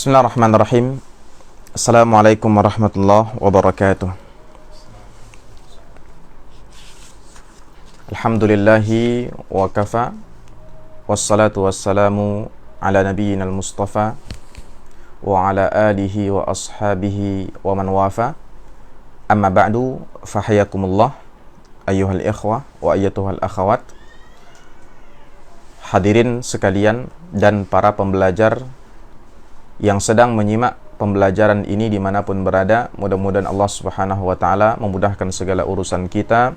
Bismillahirrahmanirrahim. Assalamualaikum warahmatullahi wabarakatuh. Alhamdulillahi wa kafa. Wassalatu wassalamu ala nabiyyinal mustafa wa ala alihi wa ashabihi wa man wafa. Amma ba'du, fahayakumullah ayyuhal ikhwah wa ayyatuhal akhawat. Hadirin sekalian dan para pembelajar yang sedang menyimak pembelajaran ini dimanapun berada, mudah-mudahan Allah Subhanahu wa Ta'ala memudahkan segala urusan kita,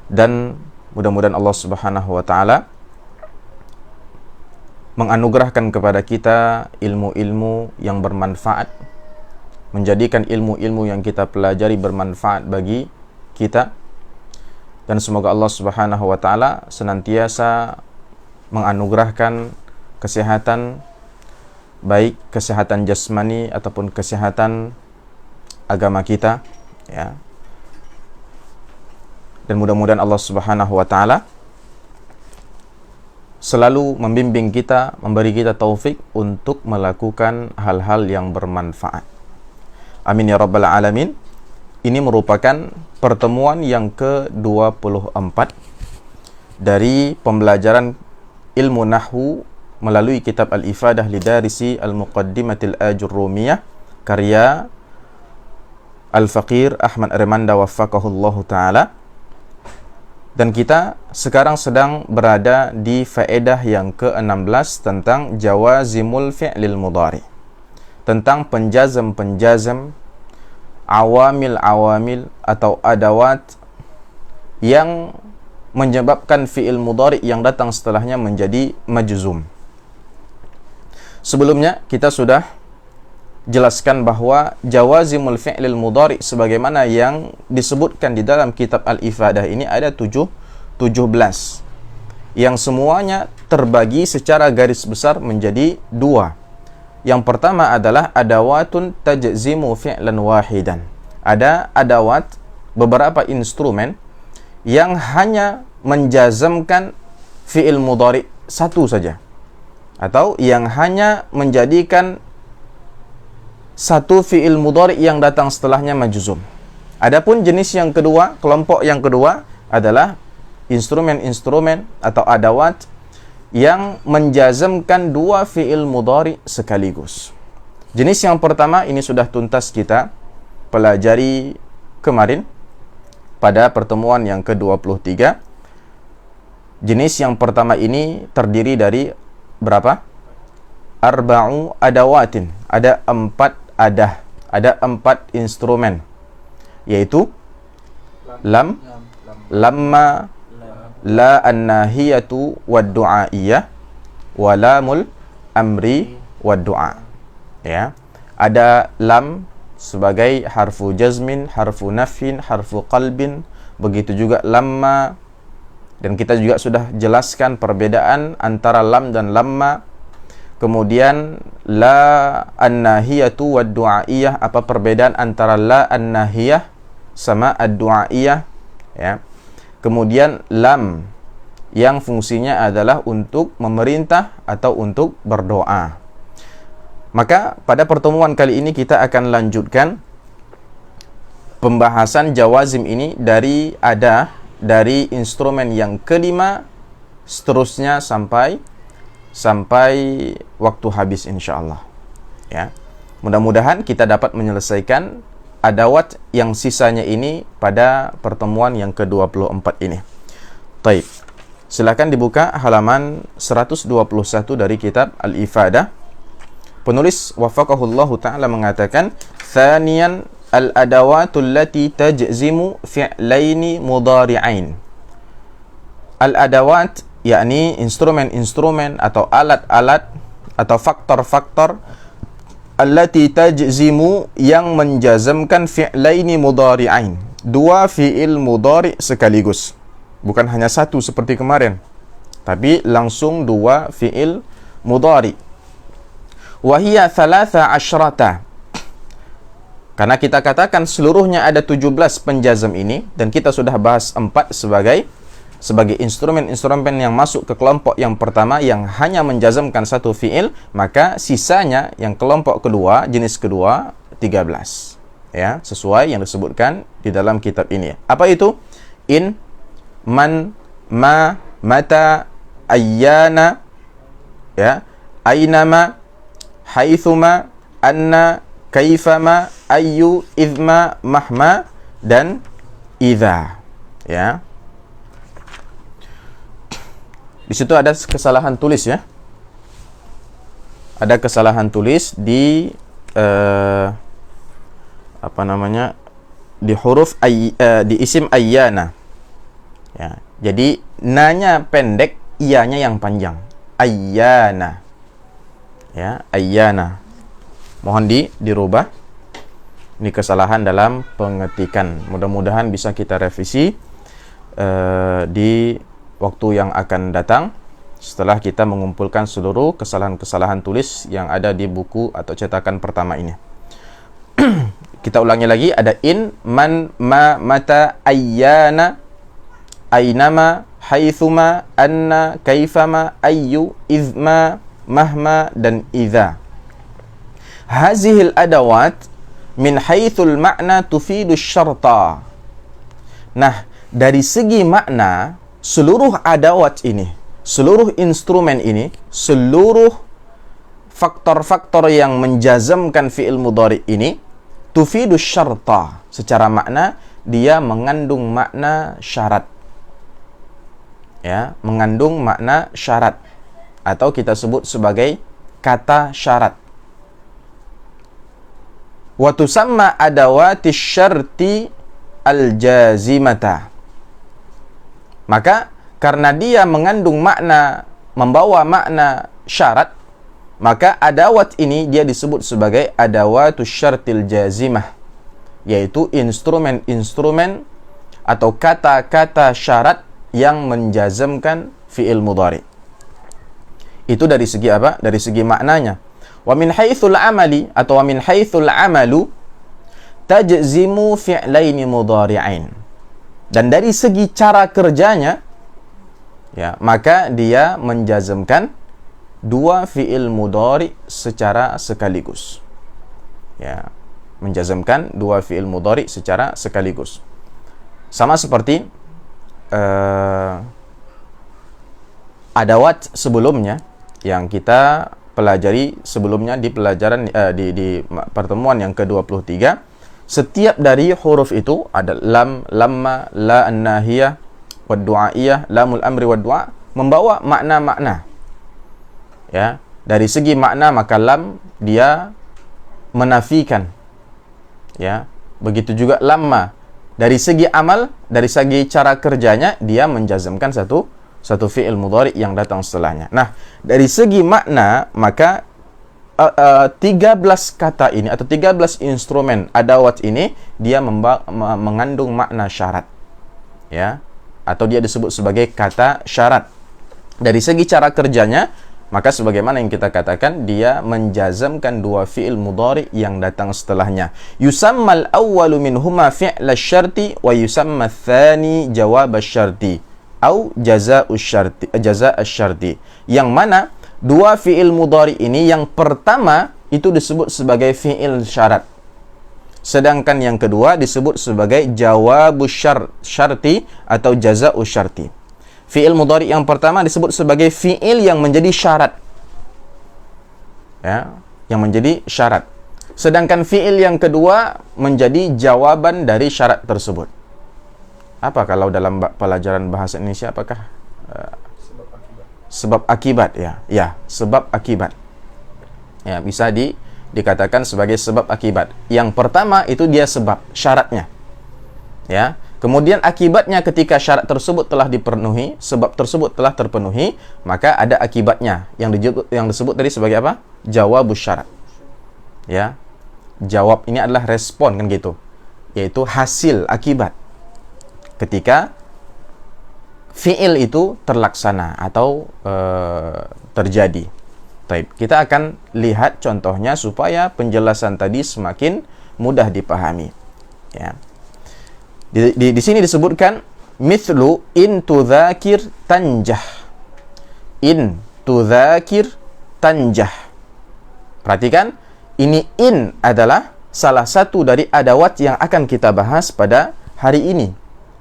dan mudah-mudahan Allah Subhanahu wa Ta'ala menganugerahkan kepada kita ilmu-ilmu yang bermanfaat, menjadikan ilmu-ilmu yang kita pelajari bermanfaat bagi kita, dan semoga Allah Subhanahu wa Ta'ala senantiasa menganugerahkan kesehatan, baik kesehatan jasmani ataupun kesehatan agama kita, ya. Dan mudah-mudahan Allah Subhanahu wa Ta'ala selalu membimbing kita, memberi kita taufik untuk melakukan hal-hal yang bermanfaat. Amin ya rabbal alamin. Ini merupakan pertemuan yang ke-24 dari pembelajaran ilmu nahwu melalui kitab Al-Ifadah Lidarisi Al-Muqaddimatil Ajurrumiyah karya Al-Faqir Ahmad Armanda waffaqahullahu ta'ala. Dan kita sekarang sedang berada di faedah yang ke-16 tentang jawazimul fi'lil mudhari, tentang penjazam-penjazam, awamil-awamil atau adawat yang menyebabkan fi'il mudhari yang datang setelahnya menjadi majzum. Sebelumnya kita sudah jelaskan bahwa jawazimul fi'lil mudhari sebagaimana yang disebutkan di dalam kitab Al-Ifadah ini ada 17 yang semuanya terbagi secara garis besar menjadi dua. Yang pertama adalah adawatun tajzimu fi'lan wahidan. Ada adawat, beberapa instrumen yang hanya menjazamkan fi'il mudhari satu saja, atau yang hanya menjadikan satu fi'il mudhari yang datang setelahnya majzum. Adapun jenis yang kedua, kelompok yang kedua adalah instrumen-instrumen atau adawat yang menjazamkan dua fi'il mudhari sekaligus. Jenis yang pertama ini sudah tuntas kita pelajari kemarin pada pertemuan yang ke-23. Jenis yang pertama ini terdiri dari berapa? Arba'u adawatin. Ada 4 adah. Ada 4 instrumen. Yaitu lam, lamma, la an-nahiyatu wad-du'aiyah, wa lamul amri wad-du'a. Ya. Ada lam sebagai harfu jazmin, harfu nafin, harfu qalbin. Begitu juga lamma. Dan kita juga sudah jelaskan perbedaan antara lam dan lamma. Kemudian la an-nahiyatu wad-du'aiyah, apa perbedaan antara la an-nahiyah sama ad-du'aiyah, ya. Kemudian lam yang fungsinya adalah untuk memerintah atau untuk berdoa. Maka pada pertemuan kali ini kita akan lanjutkan pembahasan jawazim ini dari instrumen yang kelima seterusnya sampai waktu habis insyaallah, ya. Mudah-mudahan kita dapat menyelesaikan adawat yang sisanya ini pada pertemuan yang ke-24 ini. Baik. Silakan dibuka halaman 121 dari kitab Al-Ifadah. Penulis waffaqahullahu ta'ala mengatakan, "Thaniyan al-adawatul lati tajzimu fi'laini mudhari'ain." Al-adawat yakni instrumen-instrumen atau alat-alat atau faktor-faktor allati tajzimu yang menjazamkan fi'laini mudhari'ain, dua fi'il mudhari sekaligus. Bukan hanya satu seperti kemarin, tapi langsung dua fi'il mudhari. Wa hiya 13. Karena kita katakan seluruhnya ada 17 penjazam ini, dan kita sudah bahas 4 sebagai instrumen-instrumen yang masuk ke kelompok yang pertama yang hanya menjazamkan satu fiil, maka sisanya yang kelompok kedua, jenis kedua 13. Ya, sesuai yang disebutkan di dalam kitab ini. Apa itu? In, man, ma, mata, ayyana, ya, ainama, haitsuma, anna, kaifama, ayyu, idma, mahma, dan idza. Ya. Di situ ada kesalahan tulis ya. Ada kesalahan tulis di di huruf di isim ayyana. Ya. Jadi nanya pendek, iyanya yang panjang. Ayyana. Ya, ayyana. Mohon dirubah. Ini kesalahan dalam pengetikan. Mudah-mudahan bisa kita revisi di waktu yang akan datang setelah kita mengumpulkan seluruh kesalahan-kesalahan tulis yang ada di buku atau cetakan pertama ini. Kita ulangi lagi, ada in, man, ma, mata, ayyana, ainama, haitsuma, anna, kaifama, ayyu, izma, mahma, dan idza. Hazihil adawat min haitsul ma'na tufidu syarta. Nah, dari segi makna, seluruh adawat ini, seluruh instrumen ini, seluruh faktor-faktor yang menjazamkan fi'il mudhari ini, tufidu syarta. Secara makna, dia mengandung makna syarat. Ya, mengandung makna syarat. Atau kita sebut sebagai kata syarat. Wa tusamma adawati syarti al-jazimata. Maka karena dia mengandung makna, membawa makna syarat, maka adawat ini dia disebut sebagai adawatus syartil jazimah, yaitu instrumen-instrumen atau kata-kata syarat yang menjazamkan fi'il mudhari. Itu dari segi apa? Dari segi maknanya. Wa min haitsul amali atau wa min haitsul amalu tajzimu fi'laini mudhari'ain. Dan dari segi cara kerjanya, ya, maka dia menjazamkan dua fi'il mudhari secara sekaligus. Ya, menjazamkan dua fi'il mudhari secara sekaligus. Sama seperti adawat sebelumnya yang kita pelajari sebelumnya di pelajaran di pertemuan yang ke-23. Setiap dari huruf itu ada lam, lamma, la an-nahiyah, wad du'aiyah, lamul amri wad du'a, membawa makna-makna. Ya, dari segi makna maka lam dia menafikan. Ya, begitu juga lamma. Dari segi amal, dari segi cara kerjanya dia menjazamkan satu fi'il mudhari yang datang setelahnya. Nah, dari segi makna maka 13 kata ini atau 13 instrumen adawat ini dia mengandung makna syarat. Ya, atau dia disebut sebagai kata syarat. Dari segi cara kerjanya, maka sebagaimana yang kita katakan, dia menjazamkan dua fi'il mudhari yang datang setelahnya. Yusammal awwalu minhuma fi'la syarti wa yusamma tsani jawab syarti au jazaa'u syarti. Yang mana dua fi'il mudhari ini, yang pertama itu disebut sebagai fi'il syarat. Sedangkan yang kedua disebut sebagai jawabus syarti atau jazaa'u syarti. Fi'il mudhari yang pertama disebut sebagai fi'il yang menjadi syarat. Ya, yang menjadi syarat. Sedangkan fi'il yang kedua menjadi jawaban dari syarat tersebut. Apa kalau dalam pelajaran bahasa Indonesia, apakah sebab akibat, ya, sebab akibat. Ya, bisa dikatakan sebagai sebab akibat. Yang pertama itu dia sebab, syaratnya. Ya, kemudian akibatnya ketika syarat tersebut telah dipenuhi, sebab tersebut telah terpenuhi, maka ada akibatnya yang disebut tadi sebagai apa? Jawabus syarat. Ya. Jawab ini adalah respon, kan gitu. Yaitu hasil akibat ketika fi'il itu terlaksana atau terjadi. Baik, kita akan lihat contohnya supaya penjelasan tadi semakin mudah dipahami. Ya. Di sini disebutkan Mithlu in tudzakir tanjah. In tudzakir tanjah. Perhatikan, ini in adalah salah satu dari adawat yang akan kita bahas pada hari ini.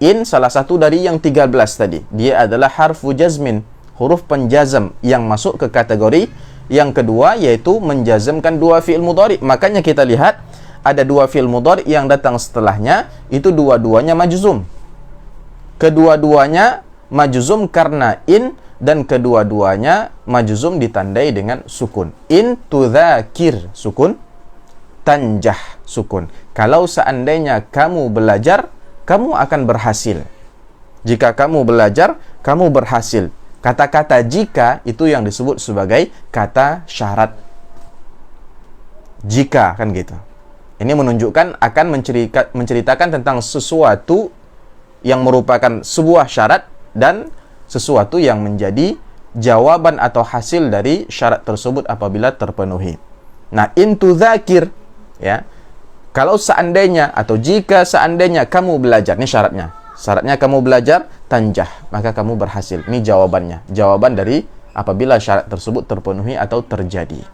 In salah satu dari yang 13 tadi. Dia adalah harfu jazmin, huruf penjazam yang masuk ke kategori yang kedua, yaitu menjazamkan dua fi'il mudhari. Makanya kita lihat ada dua fi'il mudhari yang datang setelahnya, itu dua-duanya majzum. Kedua-duanya majzum karena in, dan kedua-duanya majzum ditandai dengan sukun. In tudzakir sukun, tanjah sukun. Kalau seandainya kamu belajar, kamu akan berhasil. Jika kamu belajar, kamu berhasil. Kata-kata jika itu yang disebut sebagai kata syarat. Jika, kan gitu. Ini menunjukkan akan menceritakan tentang sesuatu yang merupakan sebuah syarat dan sesuatu yang menjadi jawaban atau hasil dari syarat tersebut apabila terpenuhi. Nah, in tudzakir, ya. Kalau seandainya atau jika seandainya kamu belajar, ini syaratnya. Syaratnya kamu belajar, tanjah, maka kamu berhasil. Ini jawabannya. Jawaban dari apabila syarat tersebut terpenuhi atau terjadi.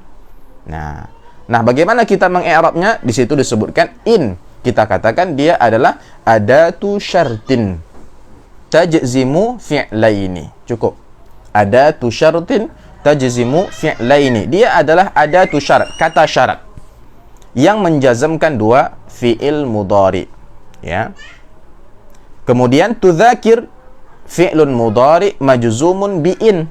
Nah, bagaimana kita mengi'rabnya? Di situ disebutkan in. Kita katakan dia adalah adatu syartin tajzimu fi'laini. Cukup. Adatu syartin tajzimu fi'laini. Dia adalah adatu syarat, kata syarat yang menjazamkan dua fi'il mudhari. Ya. Kemudian tudzakir fi'lun mudhari majzumun bi in.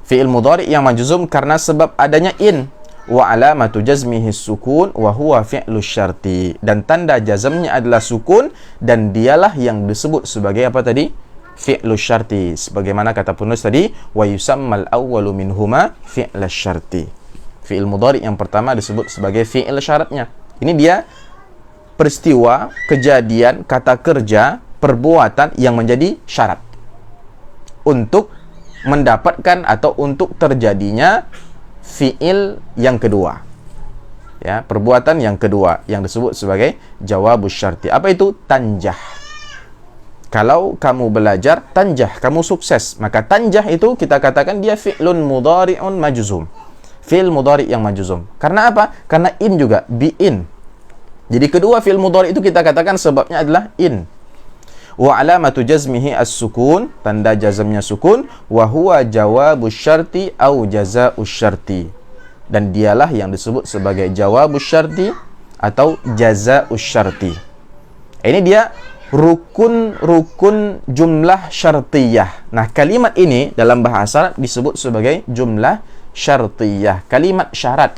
Fi'il mudhari yang majzum karena sebab adanya in. Wa alamatu jazmihi sukun wa huwa fi'lu syarti. Dan tanda jazamnya adalah sukun, dan dialah yang disebut sebagai apa tadi? Fi'lu syarti. Sebagaimana kata penulis tadi, wa yusammal awwalu minhuma fi'l syarti. Fi'il mudhari yang pertama disebut sebagai fi'il syaratnya. Ini dia peristiwa, kejadian, kata kerja, perbuatan yang menjadi syarat untuk mendapatkan atau untuk terjadinya fi'il yang kedua. Ya, perbuatan yang kedua yang disebut sebagai jawabus syarti. Apa itu? Tanjah. Kalau kamu belajar, tanjah, kamu sukses. Maka tanjah itu kita katakan dia fi'lun mudhari'un majzum. Fi'il mudhari yang majzum. Karena apa? Karena in juga, bi'in. Jadi kedua fi'il mudhari itu kita katakan sebabnya adalah in. Wa alamatu jazmihi as-sukun, tanda jazamnya sukun, wa huwa jawabus syarti au jazaa'us syarti. Dan dialah yang disebut sebagai jawabus syarti atau jazaa'us syarti. Ini dia rukun-rukun jumlah syartiyah. Nah, kalimat ini dalam bahasa Arab disebut sebagai jumlah syartiyah, kalimat syarat.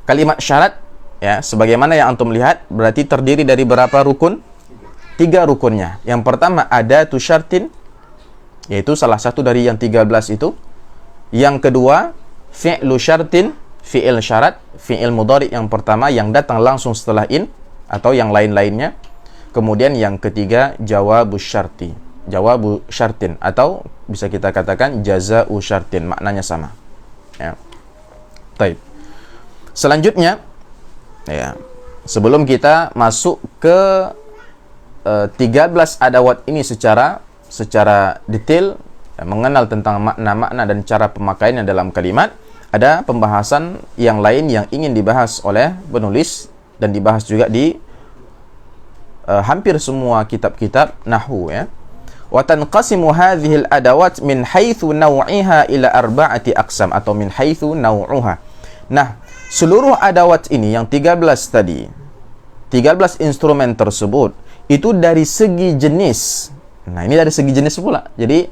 Kalimat syarat, ya, sebagaimana yang antum lihat, berarti terdiri dari berapa rukun? 3 rukunnya. Yang pertama adatu syartin, yaitu salah satu dari yang 13 itu. Yang kedua fi'lu syartin, fi'il syarat, fi'il mudhari yang pertama yang datang langsung setelah in atau yang lain-lainnya. Kemudian yang ketiga jawabu syarti, jawabu syartin, atau bisa kita katakan jaza'u syartin, maknanya sama. Ya. Baik. Selanjutnya, ya, sebelum kita masuk ke 13 adawat ini secara detail, ya, mengenal tentang makna-makna dan cara pemakaiannya dalam kalimat, ada pembahasan yang lain yang ingin dibahas oleh penulis dan dibahas juga di hampir semua kitab-kitab nahwu, ya. Wa tanqasimu hadhihi al-adawat min haitsu naw'iha ila arba'ati aqsam, atau min haitsu naw'uha. Nah, seluruh adawat ini yang 13 tadi, 13 instrumen tersebut itu dari segi jenis. Nah, ini dari segi jenis pula. Jadi,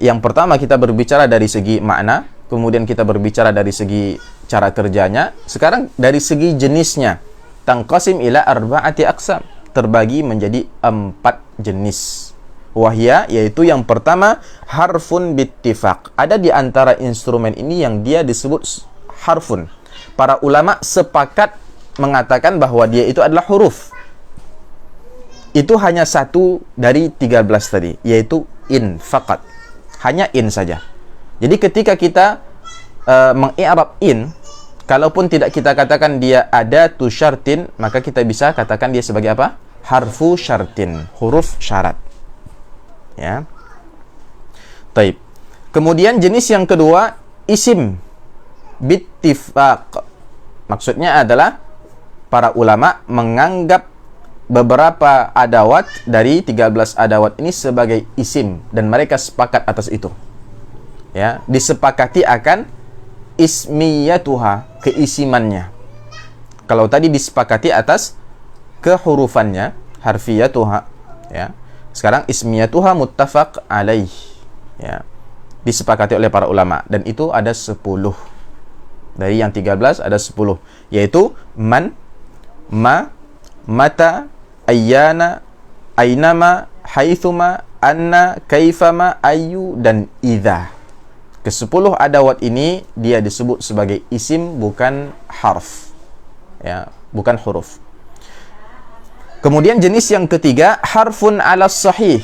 yang pertama kita berbicara dari segi makna, kemudian kita berbicara dari segi cara kerjanya, sekarang dari segi jenisnya. Tanqasim ila arba'ati aqsam, terbagi menjadi 4 jenis. Wahya, yaitu yang pertama harfun bittifaq. Ada di antara instrumen ini yang dia disebut harfun. Para ulama sepakat mengatakan bahwa dia itu adalah huruf. Itu hanya satu dari 13 tadi, yaitu in faqat. Hanya in saja. Jadi ketika kita mengi'rab in, kalaupun tidak kita katakan dia adatu syartin, maka kita bisa katakan dia sebagai apa? harfu syartin, huruf syarat. Ya. Taib. Kemudian jenis yang kedua, isim bittifaq. Maksudnya adalah para ulama menganggap beberapa adawat dari 13 adawat ini sebagai isim dan mereka sepakat atas itu. Ya, disepakati akan ismiyatuha, keisimannya. Kalau tadi disepakati atas kehurufannya, harfiyatuha, ya. Sekarang ismiyatuha muttafaq alaih, ya. Disepakati oleh para ulama dan itu ada 10. Dari yang 13 ada 10, yaitu man, ma, mata, ayyana, ainama, haitsuma, anna, kaifama, ayu, dan idza. Ke-10 adawat ini dia disebut sebagai isim, bukan harf. Ya, bukan huruf. Kemudian jenis yang ketiga, harfun ala sahih.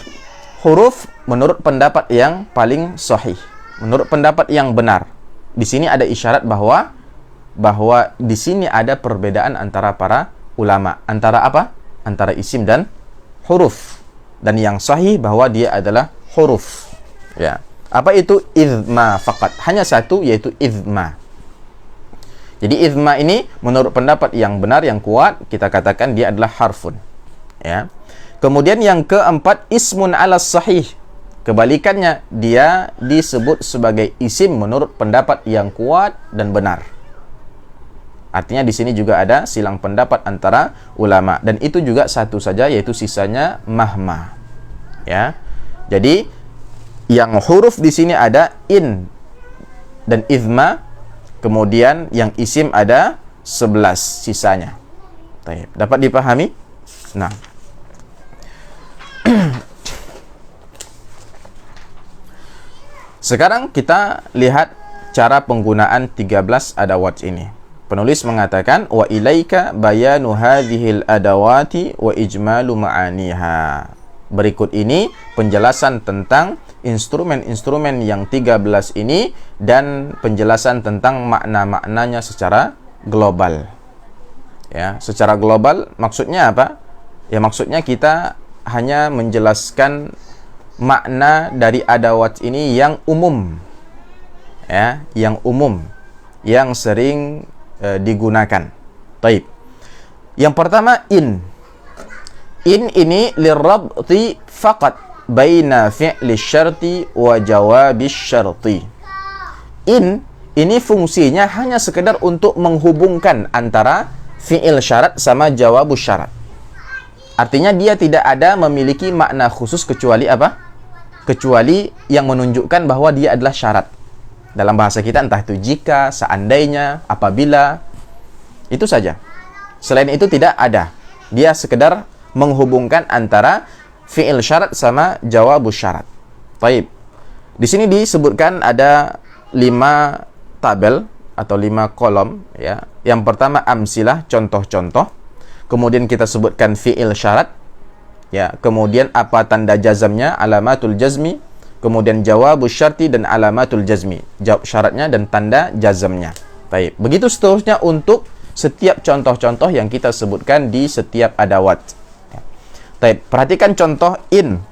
Huruf menurut pendapat yang paling sahih, menurut pendapat yang benar. Di sini ada isyarat bahwa di sini ada perbedaan antara para ulama. Antara apa? Antara isim dan huruf. Dan yang sahih bahwa dia adalah huruf. Ya. Apa itu idhma faqat? Hanya satu, yaitu idhma. Jadi idhma ini menurut pendapat yang benar, yang kuat, kita katakan dia adalah harfun. Ya. Kemudian yang keempat, ismun ala sahih. Kebalikannya, dia disebut sebagai isim menurut pendapat yang kuat dan benar. Artinya di sini juga ada silang pendapat antara ulama, dan itu juga satu saja, yaitu sisanya mahma. Ya. Jadi yang huruf di sini ada in dan idhma, kemudian yang isim ada 11 sisanya. Baik, dapat dipahami? Nah. Sekarang kita lihat cara penggunaan 13 adawat ini. Penulis mengatakan wa ilaika bayanu hadhil adawati wa ijmalu ma'aniha. Berikut ini penjelasan tentang instrumen-instrumen yang 13 ini dan penjelasan tentang makna-maknanya secara global. Ya, secara global maksudnya apa? Ya, maksudnya kita hanya menjelaskan makna dari adawat ini yang umum. Ya, yang umum, yang sering digunakan. Taib. Yang pertama in. In ini lirrabti faqat baina fi'li syarti wa jawabi syarti. In ini fungsinya hanya sekedar untuk menghubungkan antara fi'il syarat sama jawabus syarat. Artinya dia tidak ada memiliki makna khusus kecuali apa? Kecuali yang menunjukkan bahwa dia adalah syarat. Dalam bahasa kita entah itu jika, seandainya, apabila, itu saja. Selain itu tidak ada. Dia sekedar menghubungkan antara fi'il syarat sama jawabus syarat. Baik. Di sini disebutkan ada 5 tabel atau 5 kolom, ya. Yang pertama amsilah, contoh-contoh. Kemudian kita sebutkan fi'il syarat, ya. Kemudian apa tanda jazamnya, alamatul jazmi. Kemudian jawabus syarti dan alamatul jazmi, jawab syaratnya dan tanda jazamnya. Baik. Begitu seterusnya untuk setiap contoh-contoh yang kita sebutkan di setiap adawat. Baik, perhatikan contoh in.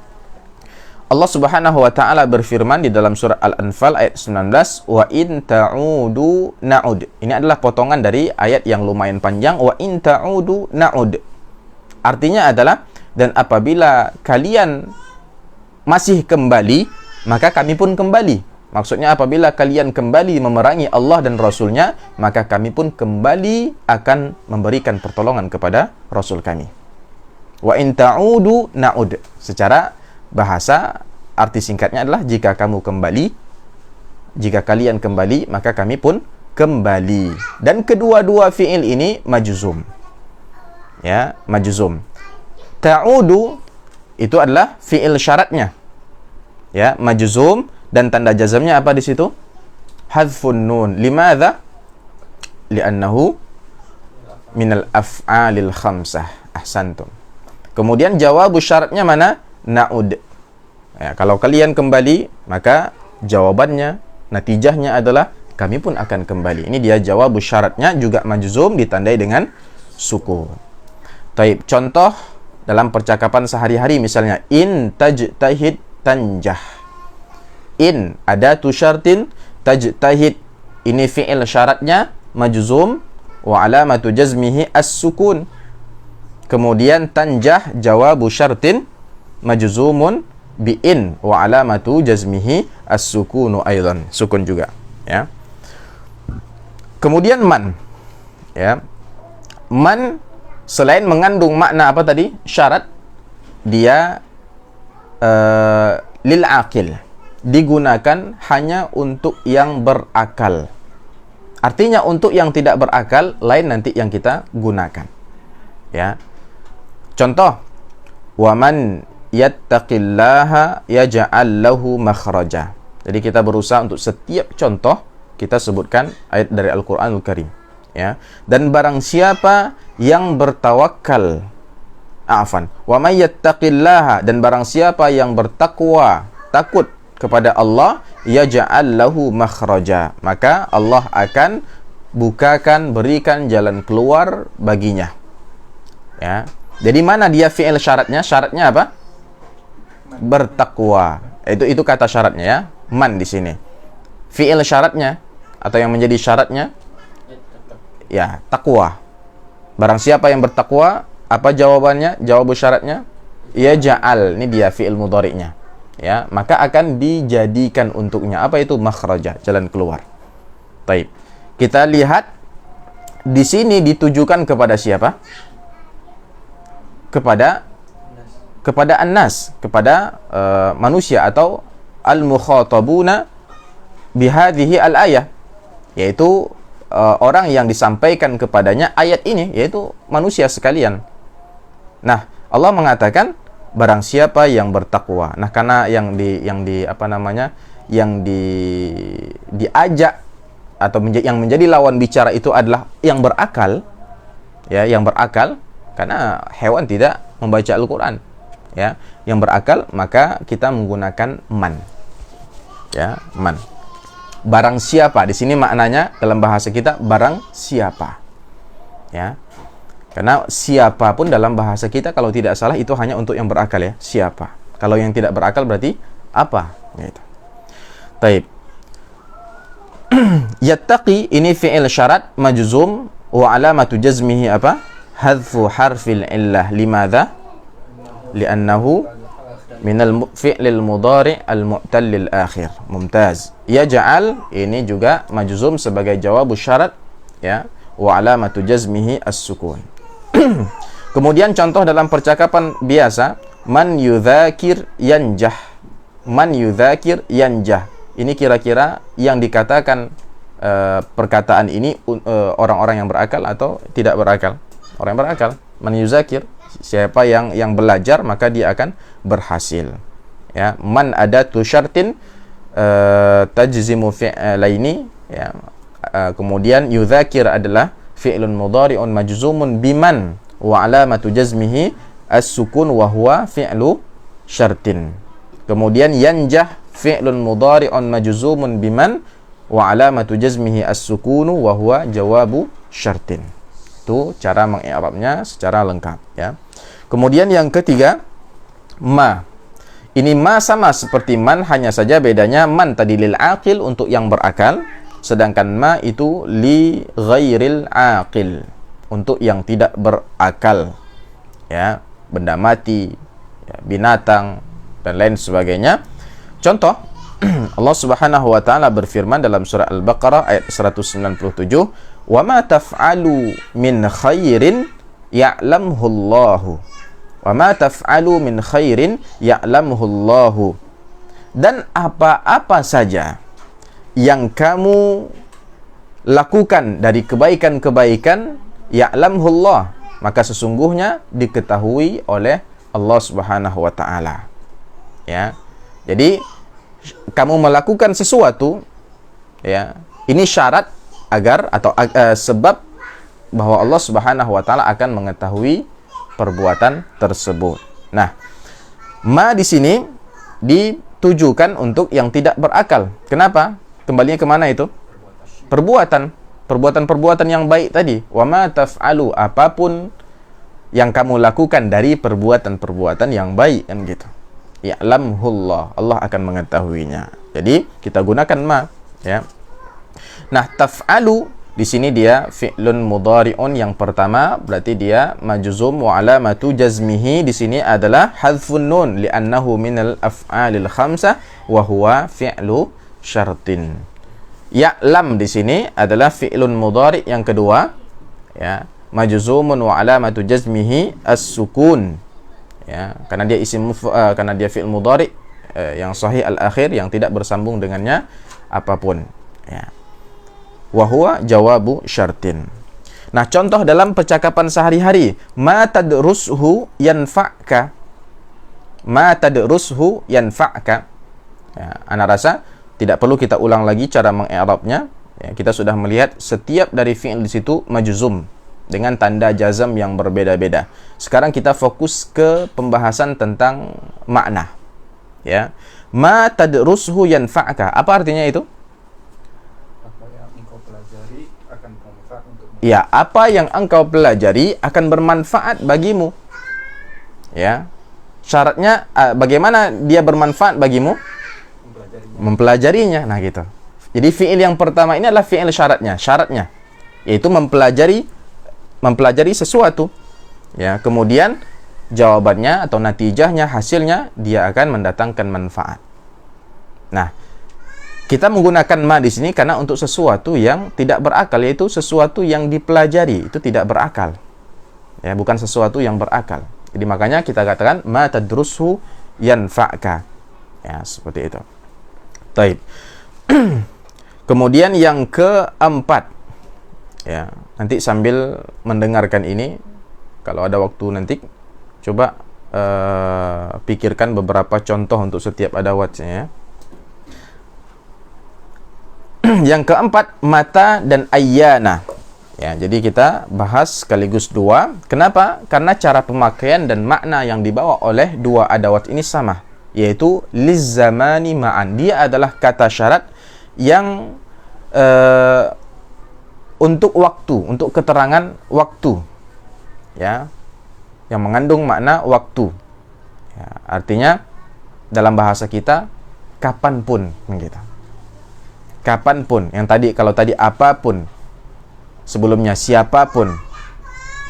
Allah Subhanahu wa taala berfirman di dalam surah Al-Anfal ayat 19, wa in ta'udu na'ud. Ini adalah potongan dari ayat yang lumayan panjang, wa in ta'udu na'ud. Artinya adalah dan apabila kalian masih kembali, maka kami pun kembali. Maksudnya apabila kalian kembali memerangi Allah dan Rasulnya, maka kami pun kembali akan memberikan pertolongan kepada Rasul kami. Wa in ta'udu na'ud. Secara bahasa, arti singkatnya adalah jika kamu kembali, jika kalian kembali, maka kami pun kembali. Dan kedua-dua fi'il ini majzum. Ya, majzum. Ta'udu itu adalah fi'il syaratnya. Ya, majzum, dan tanda jazamnya apa di situ? Hadfun nun. Limadha? Li'annahu minal af'alil khamsah. Ahsantum. Kemudian jawab syaratnya mana? Na'ud. Ya, kalau kalian kembali, maka jawabannya, natijahnya adalah kami pun akan kembali. Ini dia jawab syaratnya, juga majzum, ditandai dengan sukun. Taib. Contoh dalam percakapan sehari-hari, misalnya in tajtahid tanjah. In adatu syartin, tajtahid ini fi'il syaratnya majzum wa alamatu jazmihi as-sukun. Kemudian tanjah jawabu syartin majzumun bi in wa alamatu jazmihi as-sukunu aidan, sukun juga, ya. Kemudian man, ya. Man selain mengandung makna apa tadi? Syarat, dia lil aqil, digunakan hanya untuk yang berakal. Artinya untuk yang tidak berakal lain nanti yang kita gunakan. Ya. Contoh, waman yattaqillaha yaj'al lahu makhraja. Jadi kita berusaha untuk setiap contoh kita sebutkan ayat dari Al-Qur'anul Karim, ya. Dan barang siapa yang bertawakal, wa may yattaqillaha, dan barang siapa yang bertakwa, takut kepada Allah, yaj'al lahu makhraja, maka Allah akan bukakan, berikan jalan keluar baginya. Ya. Jadi mana dia fi'il syaratnya? Syaratnya apa? Bertakwa. Itu kata syaratnya, ya. Man di sini. Fi'il syaratnya atau yang menjadi syaratnya, ya, takwa. Barang siapa yang bertakwa, apa jawabannya? Jawab syaratnya ya ja'al. Ini dia fi'il mudhari'nya. Ya, maka akan dijadikan untuknya apa itu? Makhraja, jalan keluar. Baik. Kita lihat di sini ditujukan kepada siapa? Kepada an-nas, kepada manusia atau al-mukhatabuna bihadhihi al-ayah, yaitu orang yang disampaikan kepadanya ayat ini, yaitu manusia sekalian. Nah, Allah mengatakan barang siapa yang bertakwa. Nah, karena yang diajak atau yang menjadi lawan bicara itu adalah yang berakal, ya, yang berakal, karena hewan tidak membaca Al-Qur'an, ya. Yang berakal, maka kita menggunakan man. Ya, man. Barang siapa, di sini maknanya dalam bahasa kita barang siapa. Ya. Karena siapapun dalam bahasa kita kalau tidak salah itu hanya untuk yang berakal, ya. Siapa. Kalau yang tidak berakal berarti apa? Gitu. Taib. Yattaqi ini fi'il syarat majzum wa alamatu jazmihi apa? Hadfu harfil illah. Limadha? Li'annahu minal fi'lil mudhari' al-mu'tallil akhir. Mumtaz. Yaj'al ini juga majzum sebagai jawab syarat, ya, wa alamatu jazmihi as-sukun. Kemudian contoh dalam percakapan biasa, man yudzakir yanjah. Man yudzakir yanjah. Ini kira-kira yang dikatakan perkataan ini orang-orang yang berakal atau tidak berakal? Orang yang berakal. Man yuzakir, siapa yang belajar maka dia akan berhasil. Ya, man adatu syartin tajzimu fi'laini, ya. Kemudian yudzakir adalah fi'lun mudhari'un majzumun biman wa alamatu jazmihi as-sukun wa huwa fi'lu syartin. Kemudian yanjah fi'lun mudhari'un majzumun biman wa alamatu jazmihi as-sukunu wa huwa jawabu syartin. Itu cara mengi'rabnya secara lengkap, ya. Kemudian yang ketiga, ma. Ini ma sama seperti man, hanya saja bedanya man tadi lil aqil untuk yang berakal, sedangkan ma itu li ghairil aqil untuk yang tidak berakal, ya, benda mati, ya, binatang dan lain sebagainya. Contoh, Allah Subhanahu wa taala berfirman dalam surah Al-Baqarah ayat 197, "Wa ma taf'alu min khairin ya'lamhu Allahu." Wa ma taf'alu min khairin ya'lamhu Allahu. Dan apa-apa saja yang kamu lakukan dari kebaikan-kebaikan, ya'lamhu Allah, maka sesungguhnya diketahui oleh Allah Subhanahu wa taala. Ya. Jadi kamu melakukan sesuatu, ya, ini syarat agar atau sebab bahwa Allah Subhanahu wa taala akan mengetahui perbuatan tersebut. Nah, ma di sini ditujukan untuk yang tidak berakal. Kenapa? Kembalinya kemana itu? Perbuatan yang baik tadi. Wa ma taf'alu, apapun yang kamu lakukan dari perbuatan-perbuatan yang baik, kan gitu. Ya'lamhullah, Allah akan mengetahuinya. Jadi kita gunakan ma, ya. Nah, taf'alu di sini dia fi'lun mudhari'un yang pertama, berarti dia majzum wa alamatu jazmihi di sini adalah hadfun nun li'annahu minal af'alil khamsah wa huwa fi'lu syartin. Ya'lam di sini adalah fi'lun mudhari' yang kedua, ya, majzumun wa alamatu jazmihi as-sukun, ya, karena dia karena dia fi'il mudhari' yang sahih al-akhir yang tidak bersambung dengannya apapun, ya. Wa huwa jawabu syartin. Nah, contoh dalam percakapan sehari-hari, ma tadrushu yanfa'ka. Ma tadrushu yanfa'ka. Ya, ana rasa tidak perlu kita ulang lagi cara mengi'rabnya. Ya, kita sudah melihat setiap dari fi'il di situ majzum dengan tanda jazam yang berbeda-beda. Sekarang kita fokus ke pembahasan tentang makna. Ya. Ma tadrushu yanfa'ka. Apa artinya itu? Ya, apa yang engkau pelajari akan bermanfaat bagimu. Ya. Syaratnya bagaimana dia bermanfaat bagimu? Mempelajarinya. Nah, gitu. Jadi fi'il yang pertama ini adalah fi'il syaratnya, yaitu mempelajari sesuatu. Ya, kemudian jawabannya atau natijahnya, hasilnya dia akan mendatangkan manfaat. Nah, kita menggunakan ma di sini karena untuk sesuatu yang tidak berakal, yaitu sesuatu yang dipelajari itu tidak berakal. Ya, bukan sesuatu yang berakal. Jadi makanya kita katakan ma tadrusu yanfa'ka. Ya, seperti itu. Taib. Kemudian yang keempat. Ya, nanti sambil mendengarkan ini, kalau ada waktu nanti coba pikirkan beberapa contoh untuk setiap adawatnya, ya. Yang keempat, mata dan ayyana. Ya, jadi kita bahas sekaligus dua. Kenapa? Karena cara pemakaian dan makna yang dibawa oleh dua adawat ini sama, yaitu lizzamani ma'an. Dia adalah kata syarat yang untuk waktu, untuk keterangan waktu. Ya. Yang mengandung makna waktu. Ya, artinya dalam bahasa kita kapanpun, gitu. Kapanpun, yang tadi, kalau tadi apapun, sebelumnya siapapun,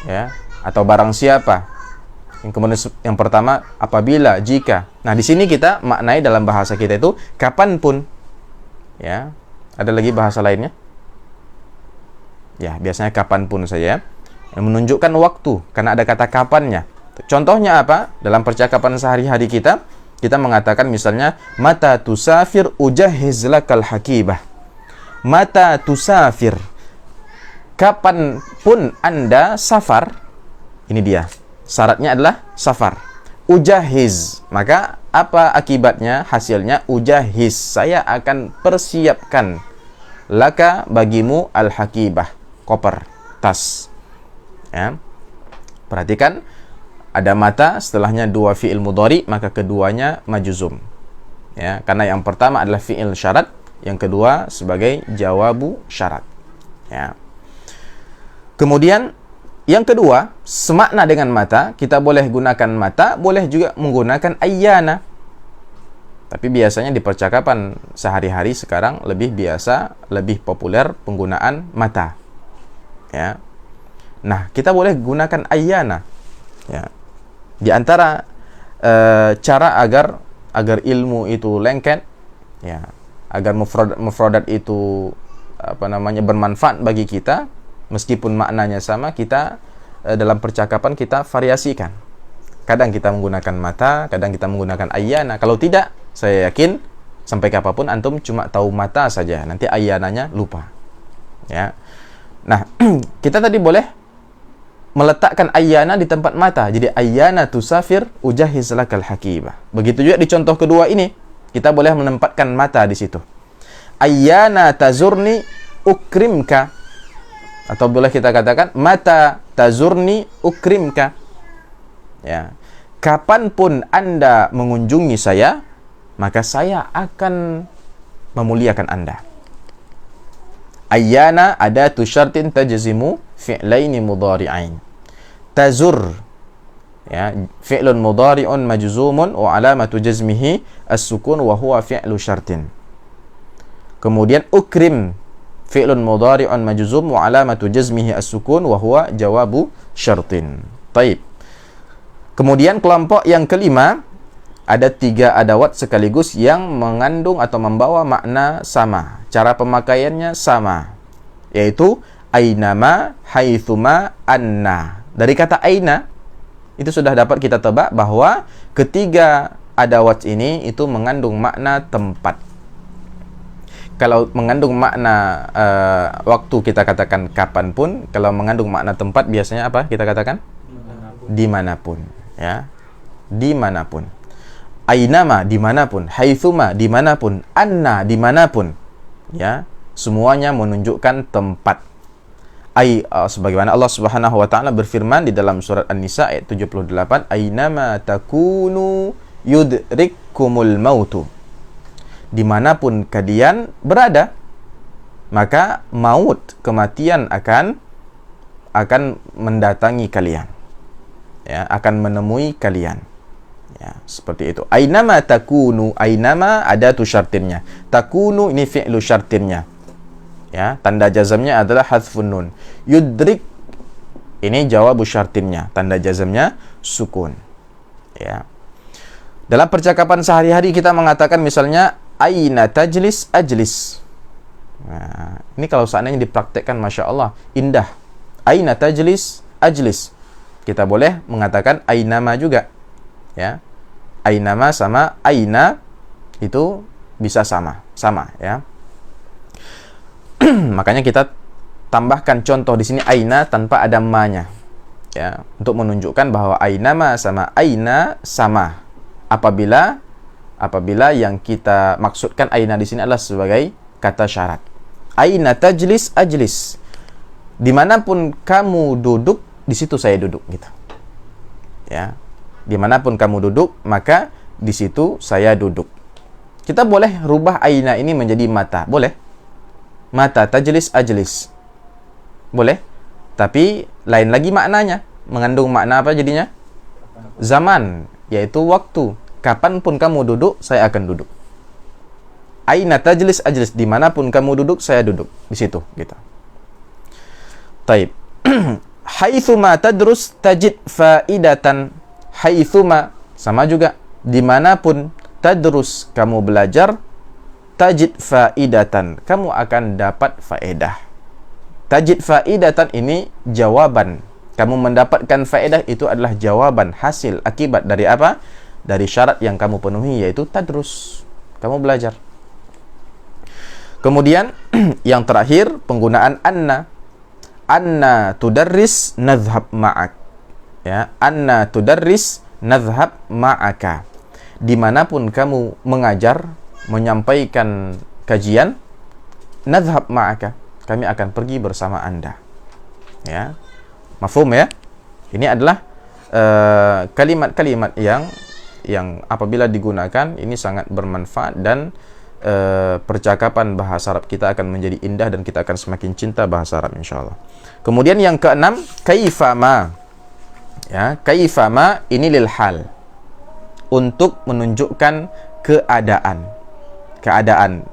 ya, atau barang siapa. Yang kemudian yang pertama apabila, jika. Nah, di sini kita maknai dalam bahasa kita itu kapanpun, ya. Ada lagi bahasa lainnya? Ya, biasanya kapanpun saja, yang menunjukkan waktu karena ada kata kapannya. Contohnya apa? Dalam percakapan sehari-hari kita mengatakan misalnya mata tusafir ujahiz lakal hakibah. Mata tusafir, kapan pun Anda safar. Ini dia. Syaratnya adalah safar. Ujahiz. Maka apa akibatnya? Hasilnya ujahiz. Saya akan persiapkan laka bagimu al-hakibah. Koper, tas. Ya. Perhatikan, ada mata, setelahnya dua fi'il mudhari, maka keduanya majzum. Ya, karena yang pertama adalah fi'il syarat, yang kedua sebagai jawabu syarat. Ya. Kemudian yang kedua, semakna dengan mata, kita boleh gunakan mata, boleh juga menggunakan ayyana. Tapi biasanya di percakapan sehari-hari sekarang lebih biasa, lebih populer penggunaan mata. Ya. Nah, kita boleh gunakan ayyana. Ya. Di antara cara agar ilmu itu lengket, ya, agar mufradat itu bermanfaat bagi kita, meskipun maknanya sama, kita dalam percakapan kita variasikan. Kadang kita menggunakan mata, kadang kita menggunakan ayyana. Kalau tidak, saya yakin sampai kapanpun antum cuma tahu mata saja, nanti ayyananya lupa. Ya. Nah, kita tadi boleh meletakkan ayyana di tempat mata. Jadi ayyana tusafir ujahiz lakal hakibah. Begitu juga di contoh kedua ini, kita boleh menempatkan mata di situ. Ayyana tazurni ukrimka. Atau boleh kita katakan mata tazurni ukrimka. Ya. Kapanpun Anda mengunjungi saya, maka saya akan memuliakan Anda. Ayyana adatu syartin tajzimu fi'laini mudhari'ain. Tazur, Ya, fi'lun mudhari'un majzumun wa alamatu jazmihi as-sukun wa huwa fi'lu syartin. Kemudian ukrim, fi'lun mudhari'un majzum wa alamatu jazmihi as-sukun wa huwa jawabu syartin. Taib. Kemudian kelompok yang kelima, ada 3 adawat sekaligus yang mengandung atau membawa makna sama. Cara pemakaiannya sama, yaitu ainama, haitsuma, anna. Dari kata aina, itu sudah dapat kita tebak bahwa ketiga adawat ini itu mengandung makna tempat. Kalau mengandung makna waktu, kita katakan kapanpun. Kalau mengandung makna tempat, biasanya apa kita katakan? Dimanapun. Ya, dimanapun. Ainama, dimanapun. Haitsuma, dimanapun. Anna, dimanapun. Ya, semuanya menunjukkan tempat. Sebagaimana Allah Subhanahu wa taala berfirman di dalam surat An-Nisa ayat 78, ainama takunu yudrikkumul mautu. Dimanapun kalian berada, maka maut, kematian akan mendatangi kalian. Ya, akan menemui kalian. Ya, seperti itu. Ainama takunu, ainama adatu syartinnya. Takunu ini fi'lu syartinnya. Ya, tanda jazamnya adalah hadfun nun. Yudrik ini jawabu syartinnya, tanda jazamnya sukun. Ya. Dalam percakapan sehari-hari kita mengatakan misalnya aina tajlis ajlis. Nah, ini kalau seandainya dipraktekkan, masya Allah, indah. Aina tajlis ajlis. Kita boleh mengatakan ainama juga. Ya. Ainama sama aina itu bisa sama ya. Makanya kita tambahkan contoh di sini aina tanpa ada ma-nya. Ya, untuk menunjukkan bahwa ainama sama aina sama. Apabila yang kita maksudkan aina di sini adalah sebagai kata syarat. Aina tajlis ajlis. Dimanapun kamu duduk, di situ saya duduk, gitu. Ya. Dimanapun kamu duduk, maka di situ saya duduk. Kita boleh rubah aina ini menjadi mata, boleh. Mata tajlis ajlis. Boleh. Tapi lain lagi maknanya. Mengandung makna apa jadinya? Zaman, yaitu waktu. Kapanpun kamu duduk, saya akan duduk. Aina tajlis ajlis. Dimanapun kamu duduk, saya duduk. Di situ, gitu. Taib. Haitsuma tadrus tajid faidatan. Haitsuma, sama juga. Dimanapun tadrus, kamu belajar, tajid faidatan, kamu akan dapat faedah. Tajid faidatan ini jawaban. Kamu mendapatkan faedah itu adalah jawaban, hasil, akibat dari apa? Dari syarat yang kamu penuhi, yaitu tadrus. Kamu belajar. Kemudian yang terakhir, penggunaan anna. Anna tudarris nadhhab ma'ak. Ya, anna tudarris nadhhab ma'aka. Dimanapun kamu mengajar, menyampaikan kajian, nadhhab ma'aka, kami akan pergi bersama Anda. Ya. Mafhum ya? Ini adalah kalimat-kalimat yang apabila digunakan ini sangat bermanfaat dan percakapan bahasa Arab kita akan menjadi indah dan kita akan semakin cinta bahasa Arab insyaallah. Kemudian yang keenam, kaifama. Ya, kaifama ini lil hal. Untuk menunjukkan keadaan. Keadaan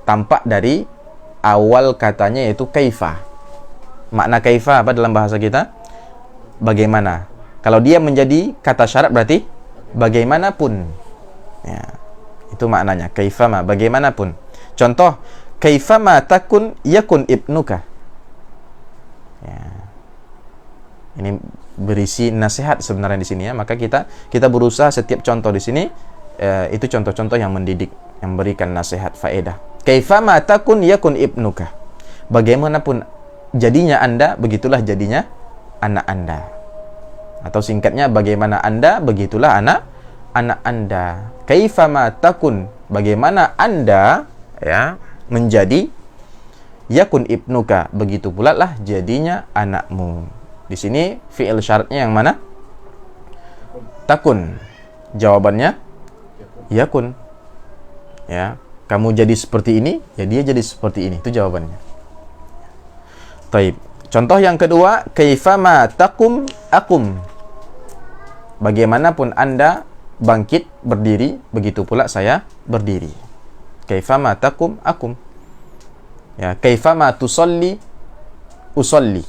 tampak dari awal katanya, yaitu kaifa. Makna kaifa apa dalam bahasa kita? Bagaimana. Kalau dia menjadi kata syarat berarti bagaimanapun. Ya, itu maknanya kaifama, bagaimanapun. Contoh, kaifama takun yakun ibnuka. Ya. Ini berisi nasihat sebenarnya di sini ya. Maka kita berusaha setiap contoh di sini itu contoh-contoh yang mendidik, yang memberikan nasihat, faedah. Kaifama takun yakun ibnuka. Bagaimanapun jadinya Anda, begitulah jadinya anak Anda. Atau singkatnya, bagaimana Anda, begitulah anak Anda. Kaifama takun, bagaimana Anda ya menjadi, yakun ibnuka, begitu pula lah jadinya anakmu. Di sini fi'il syaratnya yang mana? Takun. Jawabannya yakun. Ya, kamu jadi seperti ini, ya dia jadi seperti ini. Itu jawabannya. Taib. Contoh yang kedua, kaifama takum akum. bagaimanapun Anda bangkit berdiri, begitu pula saya berdiri. Kaifama taqum akum. Ya, kaifama tusalli usalli.